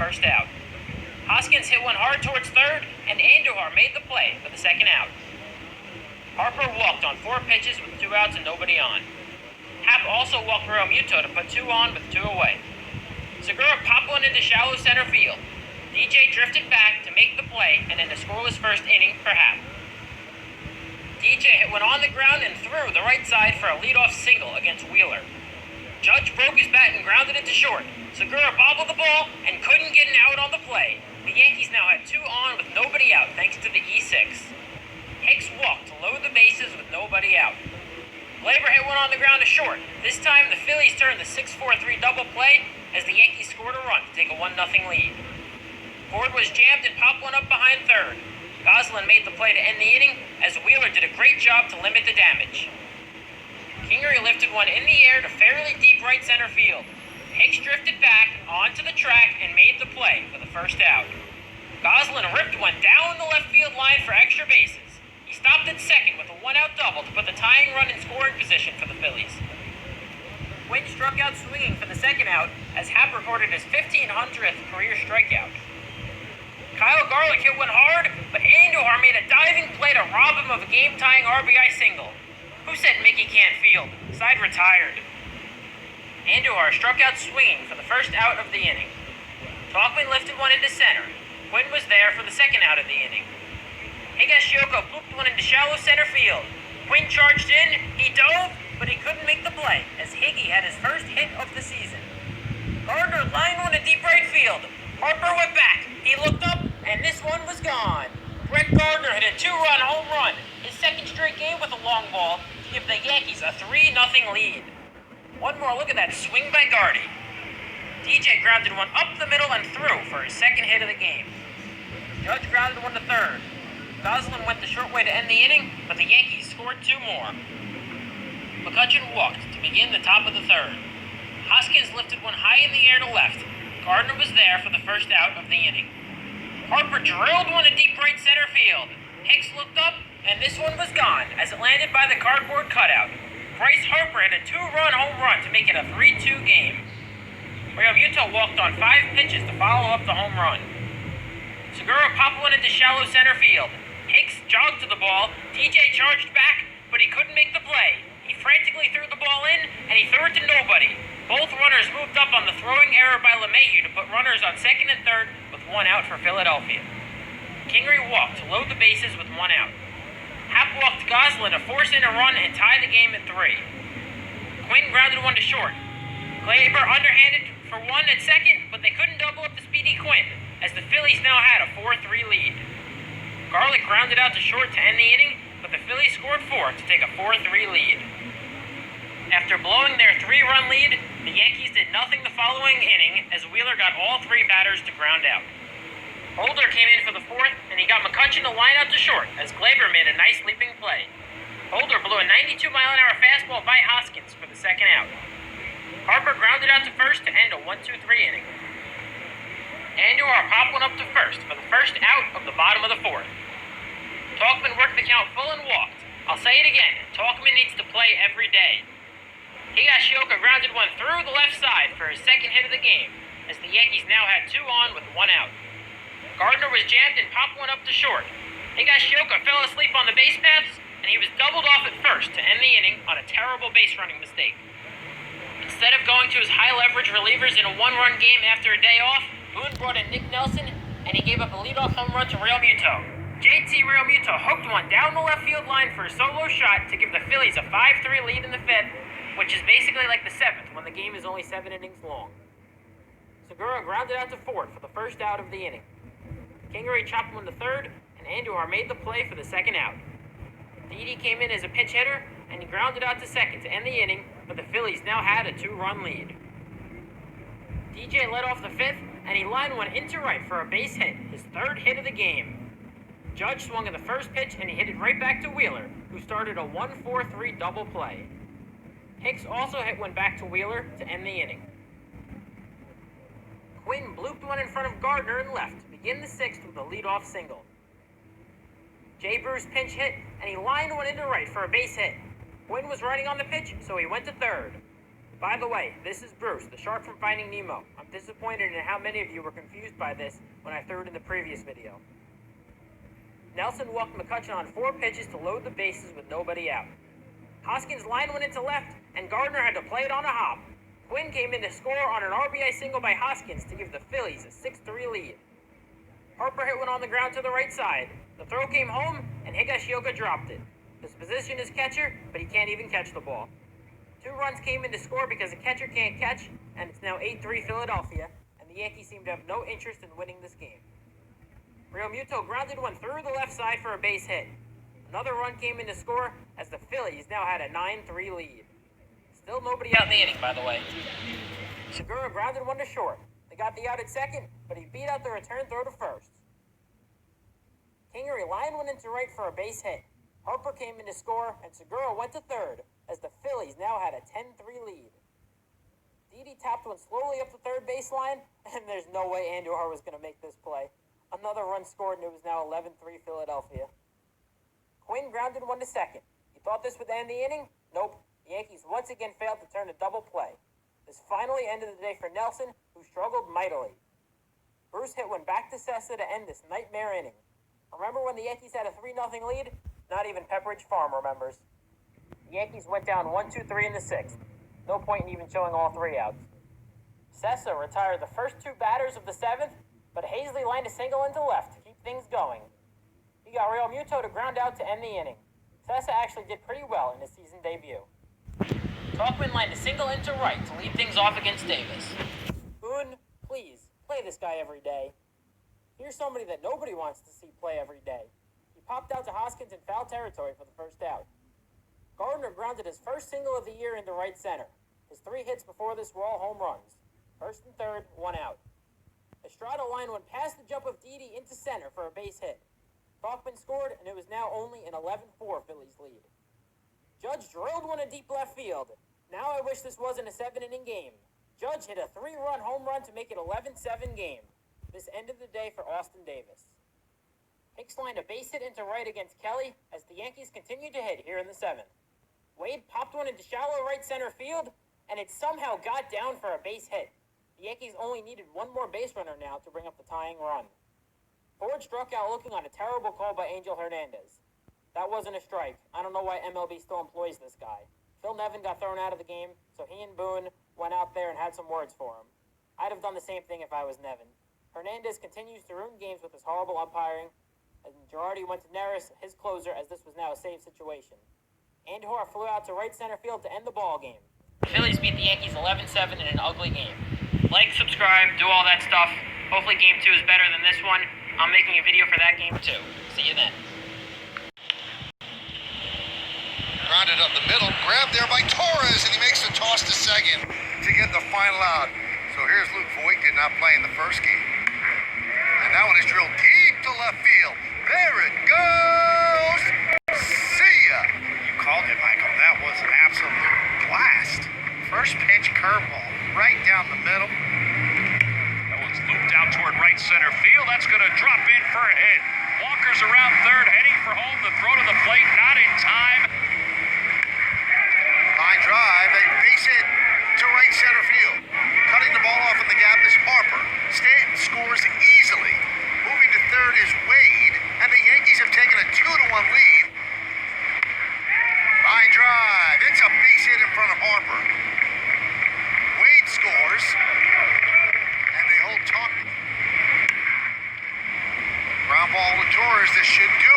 first out. Hoskins hit one hard towards third, and Andujar made the play for the second out. Harper walked on 4 pitches with 2 outs and nobody on. Happ also walked Realmuto to put 2 on with 2 away. Segura popped one into shallow center field. DJ drifted back to make the play and end a scoreless first inning for Happ. DJ hit one on the ground and threw the right side for a leadoff single against Wheeler. Judge broke his bat and grounded it to short. Segura bobbled the ball and couldn't get an out on the play. The Yankees now had 2 on with nobody out thanks to the E6. Hicks walked to load the bases with nobody out. Glaber hit one on the ground to short. This time the Phillies turned the 6-4-3 double play as the Yankees scored a run to take a 1-0 lead. Ford was jammed and popped one up behind third. Goslin made the play to end the inning as Wheeler did a great job to limit the damage. Kingery lifted one in the air to fairly deep right center field. Hicks drifted back onto the track and made the play for the first out. Goslin ripped one down the left field line for extra bases. He stopped at second with a 1-out double to put the tying run in scoring position for the Phillies. Quinn struck out swinging for the second out as Happ recorded his 1,500th career strikeout. Kyle Garlick hit one hard, but Andujar made a diving play to rob him of a game-tying RBI single. Who said Mickey can't field? Side retired. Andujar struck out swinging for the first out of the inning. Talkman lifted one into center. Quinn was there for the second out of the inning. Higashioka blooped one into shallow center field. Quinn charged in, he dove, but he couldn't make the play as Higgy had his first hit of the season. Gardner lined one to deep right field. Harper went back. He looked up, and this one was gone. Brett Gardner hit a 2-run home run, his second straight game with a long ball, to give the Yankees a 3-0 lead. One more look at that swing by Gardy. DJ grounded one up the middle and through for his second hit of the game. Judge grounded one to third. Goslin went the short way to end the inning, but the Yankees scored 2 more. McCutchen walked to begin the top of the third. Hoskins lifted one high in the air to left. Gardner was there for the first out of the inning. Harper drilled one to deep right center field. Hicks looked up, and this one was gone as it landed by the cardboard cutout. Bryce Harper hit a 2-run home run to make it a 3-2 game. Realmuto walked on 5 pitches to follow up the home run. Segura popped one into shallow center field. Hicks jogged to the ball. DJ charged back, but he couldn't make the play. He frantically threw the ball in, and he threw it to nobody. Both runners moved up on the throwing error by LeMahieu to put runners on second and third with 1 out for Philadelphia. Kingery walked to load the bases with 1 out. Happ walked Goslin to force in a run and tie the game at 3. Quinn grounded one to short. Glaber underhanded for 1 at second, but they couldn't double up the speedy Quinn, as the Phillies now had a 4-3 lead. Garlick grounded out to short to end the inning, but the Phillies scored 4 to take a 4-3 lead. After blowing their 3-run lead, the Yankees did nothing the following inning as Wheeler got all 3 batters to ground out. Holder came in for the 4th, and he got McCutchen to line out to short as Glaber made a nice leaping play. Holder blew a 92-mile-an-hour fastball by Hoskins for the second out. Harper grounded out to first to end a 1-2-3 inning. Andujar popped one up to first for the first out of the bottom of the 4th. Talkman worked the count full and walked. I'll say it again, Talkman needs to play every day. Higashioka grounded one through the left side for his second hit of the game, as the Yankees now had 2 on with 1 out. Gardner was jammed and popped one up to short. Higashioka fell asleep on the base paths, and he was doubled off at first to end the inning on a terrible base-running mistake. Instead of going to his high-leverage relievers in a 1-run game after a day off, Boone brought in Nick Nelson, and he gave up a leadoff home run to Realmuto. JT Realmuto hooked one down the left field line for a solo shot to give the Phillies a 5-3 lead in the 5th, which is basically like the 7th when the game is only 7 innings long. Segura grounded out to 4th for the first out of the inning. Kingery chopped one to 3rd, and Andujar made the play for the second out. Didi came in as a pinch hitter, and he grounded out to 2nd to end the inning, but the Phillies now had a 2-run lead. DJ led off the 5th, and he lined one into right for a base hit, his 3rd hit of the game. Judge swung at the first pitch, and he hit it right back to Wheeler, who started a 1-4-3 double play. Hicks also hit one back to Wheeler to end the inning. Quinn blooped one in front of Gardner and left to begin the 6th with a leadoff single. Jay Bruce pinch hit, and he lined one into right for a base hit. Quinn was riding on the pitch, so he went to 3rd. By the way, this is Bruce, the shark from Finding Nemo. I'm disappointed in how many of you were confused by this when I threw it in the previous video. Nelson walked McCutcheon on 4 pitches to load the bases with nobody out. Hoskins' line went into left, and Gardner had to play it on a hop. Quinn came in to score on an RBI single by Hoskins to give the Phillies a 6-3 lead. Harper hit one on the ground to the right side. The throw came home, and Higashioka dropped it. His position is catcher, but he can't even catch the ball. 2 runs came in to score because the catcher can't catch, and it's now 8-3 Philadelphia, and the Yankees seem to have no interest in winning this game. Realmuto grounded one through the left side for a base hit. Another run came in to score as the Phillies now had a 9-3 lead. Still nobody out in the inning, by the way. Segura grounded one to short. They got the out at second, but he beat out the return throw to first. Kingery lined one into right for a base hit. Harper came in to score, and Segura went to third as the Phillies now had a 10-3 lead. Didi tapped one slowly up the third baseline, and there's no way Andujar was going to make this play. Another run scored, and it was now 11-3 Philadelphia. Quinn grounded one to second. You thought this would end the inning? Nope. The Yankees once again failed to turn a double play. This finally ended the day for Nelson, who struggled mightily. Bruce hit one back to Sessa to end this nightmare inning. Remember when the Yankees had a 3-0 lead? Not even Pepperidge Farm remembers. The Yankees went down 1-2-3 in the 6th. No point in even showing all 3 outs. Sessa retired the first 2 batters of the 7th, but Hazley lined a single into left to keep things going. He got Realmuto to ground out to end the inning. Sessa actually did pretty well in his season debut. Talkman lined a single into right to lead things off against Davis. Boone, please, play this guy every day. Here's somebody that nobody wants to see play every day. He popped out to Hoskins in foul territory for the first out. Gardner grounded his first single of the year into right center. His 3 hits before this were all home runs. First and third, 1 out. Estrada lined one past the jump of Didi into center for a base hit. Talkman scored, and it was now only an 11-4 Phillies lead. Judge drilled one in deep left field. Now I wish this wasn't a 7-inning game. Judge hit a 3-run home run to make it 11-7 game. This ended the day for Austin Davis. Hicks lined a base hit into right against Kelly as the Yankees continued to hit here in the 7th. Wade popped one into shallow right center field, and it somehow got down for a base hit. The Yankees only needed 1 more base runner now to bring up the tying run. Ford struck out looking on a terrible call by Angel Hernandez. That wasn't a strike. I don't know why MLB still employs this guy. Phil Nevin got thrown out of the game, so he and Boone went out there and had some words for him. I'd have done the same thing if I was Nevin. Hernandez continues to ruin games with his horrible umpiring, and Girardi went to Neris, his closer, as this was now a save situation. Andujar flew out to right center field to end the ball game. The Phillies beat the Yankees 11-7 in an ugly game. Like, subscribe, do all that stuff. Hopefully game 2 is better than this one. I'm making a video for that game too. See you then. Grounded up the middle, grabbed there by Torres, and he makes the toss to second to get the final out. So here's Luke Voigt, did not play in the first game. And that one is drilled deep to left field. There it goes! See ya! You called it, Michael. That was an absolute blast. First pitch curveball, right down the middle. That one's looped out toward right center field. That's going to drop in for a hit. Walker's around third, heading for home. The throw to the plate, not in time. Line drive, a base hit to right center field. Cutting the ball off in the gap is Harper. Stanton scores easily. Moving to third is Wade, and the Yankees have taken a 2-1 lead. Line drive, it's a base hit in front of Harper. Wade scores, and they hold Talkman. Ground ball to Torres, this should do